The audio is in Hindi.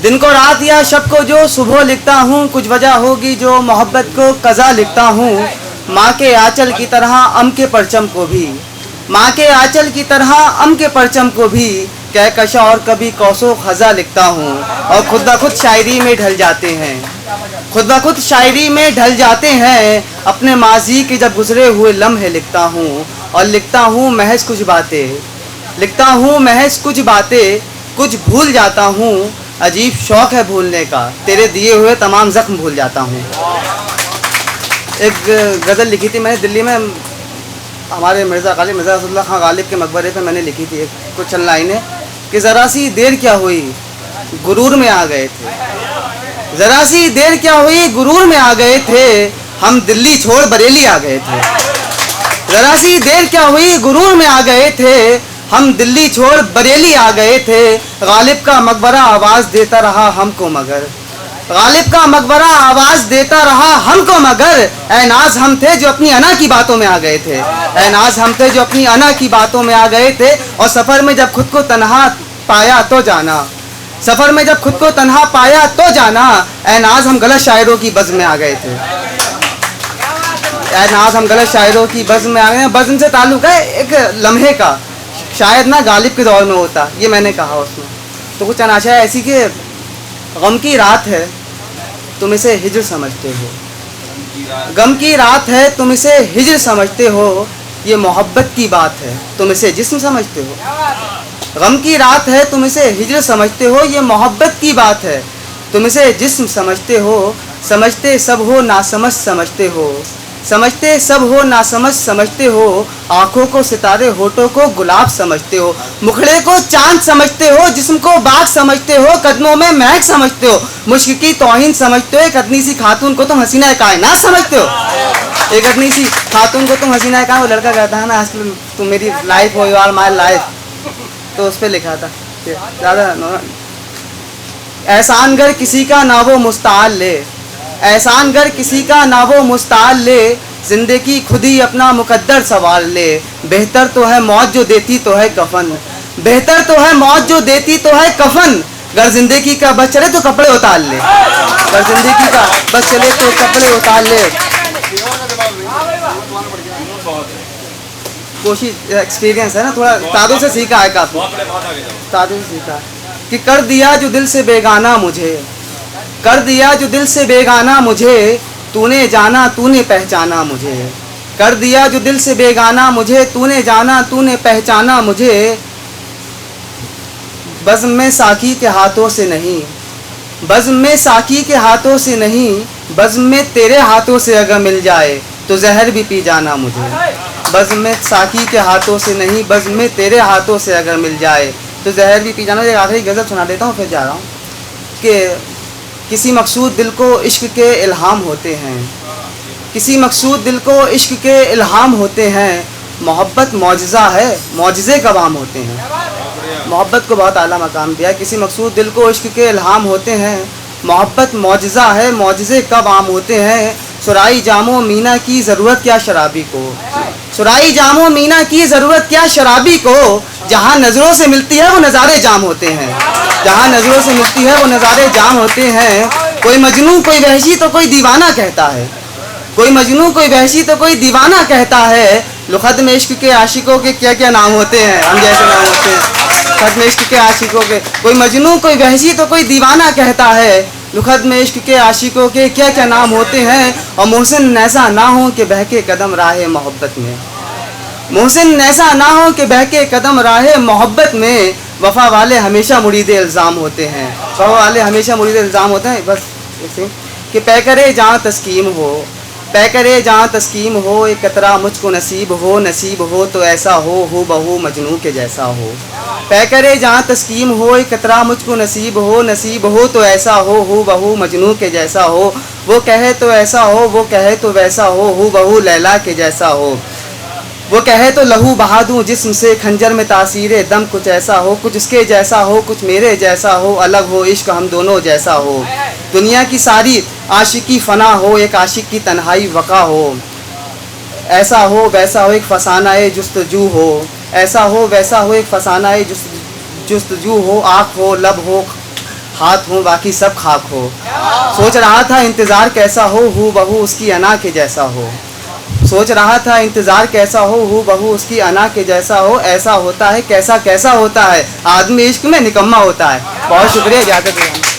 दिन को रात या शब को जो सुबह लिखता हूँ, कुछ वजह होगी जो मोहब्बत को कज़ा लिखता हूँ। माँ के आंचल की तरह अम के परचम को भी, माँ के आंचल की तरह अम के परचम को भी कहकशा और कभी कौसो खज़ा लिखता हूँ। और खुद ब खुद शायरी में ढल जाते हैं, खुद ब खुद शायरी में ढल जाते हैं। अपने माजी के जब गुजरे हुए लम्हे लिखता हूँ, और लिखता हूँ महज कुछ बातें, लिखता हूँ महज कुछ बातें, कुछ भूल जाता हूँ। अजीब शौक़ है भूलने का, तेरे दिए हुए तमाम ज़ख्म भूल जाता हूँ। एक गज़ल लिखी थी मैंने दिल्ली में, हमारे मिर्ज़ा रसूलुल्लाह खां गालिब के मकबरे पे मैंने लिखी थी। कुछ चंद लाइनें कि ज़रा सी देर क्या हुई गुरूर में आ गए थे, ज़रा सी देर क्या हुई गुरूर में आ गए थे, हम दिल्ली छोड़ बरेली आ गए थे। ज़रा सी देर क्या हुई गुरूर में आ गए थे, हम दिल्ली छोड़ बरेली आ गए थे। गालिब का मकबरा आवाज़ देता रहा हमको मगर, गालिब का मकबरा आवाज़ देता रहा हमको मगर। ऐ नाज हम थे जो अपनी अना की बातों में आ गए थे, ऐ नाज हम थे जो अपनी अना की बातों में आ गए थे। और सफ़र में जब खुद को तन्हा पाया तो जाना, सफ़र में जब खुद को तन्हा पाया तो जाना। ऐ नाज हम गलत शायरों की बज़्म में आ गए थे, ऐ नाज हम गलत शायरों की बज़्म में आ गए। बज़्म से ताल्लुक़ है एक लम्हे का, शायद ना गालिब के दौर में होता, ये मैंने कहा उसमें। तो कुछ अनाशा ऐसी कि गम की रात है तुम इसे हिज्र समझते हो, गम की रात है तुम इसे हिज्र समझते हो। ये मोहब्बत की बात है तुम इसे जिस्म समझते हो। गम की रात है तुम इसे हिज्र समझते हो, ये मोहब्बत की बात है तुम इसे जिस्म समझते हो। समझते सब हो नासमझ समझते हो, समझते सब हो नासमझ समझते हो। आँखों को सितारे होठों को गुलाब समझते हो, मुखड़े को चांद समझते हो, जिस्म को बाग समझते हो, कदमों में महक समझते हो। मुश्क की तौहीन समझते हो, एक अदनी सी खातून को तुम हसीना कायनात समझते हो। एक अदनी सी खातून को तुम हसीना कायनात, वो लड़का कहता है ना आजकल तुम मेरी लाइफ हो, यू आर माई लाइफ, तो उस पर लिखा था ज़्यादा। एहसान गर किसी का ना वो मुस्ताल ले, एहसान गर किसी का ना वो मुस्ताल ले, ज़िंदगी खुद ही अपना मुकद्दर सवाल ले। बेहतर तो है मौत जो देती तो है कफन, बेहतर तो है मौत जो देती तो है कफन। गर ज़िंदगी का बस चले तो कपड़े उतार ले, गर ज़िंदगी का बस चले तो कपड़े उतार ले। कोशिश एक्सपीरियंस है ना, थोड़ा तादों से सीखा है, काफ़ी तादों से सीखा है। कि कर दिया जो दिल से बेगाना मुझे, कर दिया जो दिल से बेगाना मुझे, तूने जाना तूने पहचाना मुझे। कर दिया जो दिल से बेगाना मुझे, तूने जाना तूने पहचाना मुझे। बज़्म में साकी के हाथों से नहीं, बज़्म में साकी के हाथों से नहीं, बज़्म में तेरे हाथों से अगर मिल जाए तो जहर भी पी जाना मुझे। बज़्म में साकी के हाथों से नहीं, बज़्म में तेरे हाथों से अगर मिल जाए तो जहर भी पी जाना। एक आखिरी गज़ल सुना देता हूँ फिर जा रहा हूँ। कि किसी मकसूद दिल को इश्क के इल्हाम होते हैं, किसी मकसूद दिल को इश्क के इल्हाम होते हैं। मोहब्बत मौजज़ा है मौजज़े कब आम होते हैं। मोहब्बत को बहुत आला मकाम दिया। किसी मकसूद दिल को इश्क के इल्हाम होते हैं, मोहब्बत मौजज़ा है मौजज़े कब आम होते हैं। सुराई जामो मीना की ज़रूरत क्या शराबी को, सुराई जामो मीना की ज़रूरत क्या शराबी को। जहाँ नज़रों से मिलती है वो नज़ारे जाम होते हैं, जहाँ नज़रों से मिलती है वो नज़ारे जाम होते हैं। कोई मजनू कोई वहशी तो कोई दीवाना कहता है, कोई मजनू कोई वहशी तो कोई दीवाना कहता है। ख़त में इश्क के आशिकों के क्या क्या नाम होते हैं, हम जैसे नाम होते हैं। ख़त में इश्क के आशिकों के, कोई मजनू कोई वहशी तो कोई दीवाना कहता है। ख़त में इश्क के आशिकों के क्या क्या नाम होते हैं। और मोहसिन ऐसा ना हो कि बहके कदम राहे मोहब्बत में, मोहसिन ऐसा ना हो कि बहके कदम राहे मोहब्बत में। वफ़ा वाले हमेशा मुरीदे इल्ज़ाम होते हैं, वफ़ा वाले हमेशा मुरीदे इल्ज़ाम होते हैं। बस ऐसे कि पै करे जहाँ तस्कीम हो, पै करे जहाँ तस्कीम हो। एक कतरा मुझको नसीब हो तो ऐसा हो बहू मजनू के जैसा हो। पै करे जहाँ तस्कीम हो, एक कतरा मुझको नसीब हो तो ऐसा हो बहू मजनू के जैसा हो। वो कहे तो ऐसा हो, वो कहे तो वैसा हो बहू लैला के जैसा हो। वो कहे तो लहू बहा दूँ जिस्म से, खंजर में तासीरे दम कुछ ऐसा हो। कुछ उसके जैसा हो कुछ मेरे जैसा हो, अलग हो इश्क हम दोनों जैसा हो। दुनिया की सारी आशिकी फ़ना हो, एक आशिक की तन्हाई वक़ा हो। ऐसा हो वैसा हो एक फसाना जुस्तजू हो, ऐसा हो वैसा हो एक फसाना जुस्तजू हो। आँख हो लब हो हाथ हो बाकी सब खाक हो। सोच रहा था इंतज़ार कैसा हो, हू बहू उसकी अना के जैसा हो। सोच रहा था इंतज़ार कैसा हो, हू बहू उसकी अना के जैसा हो। ऐसा होता है कैसा कैसा होता है, आदमी इश्क में निकम्मा होता है। बहुत शुक्रिया, इजाज़त दीजिए।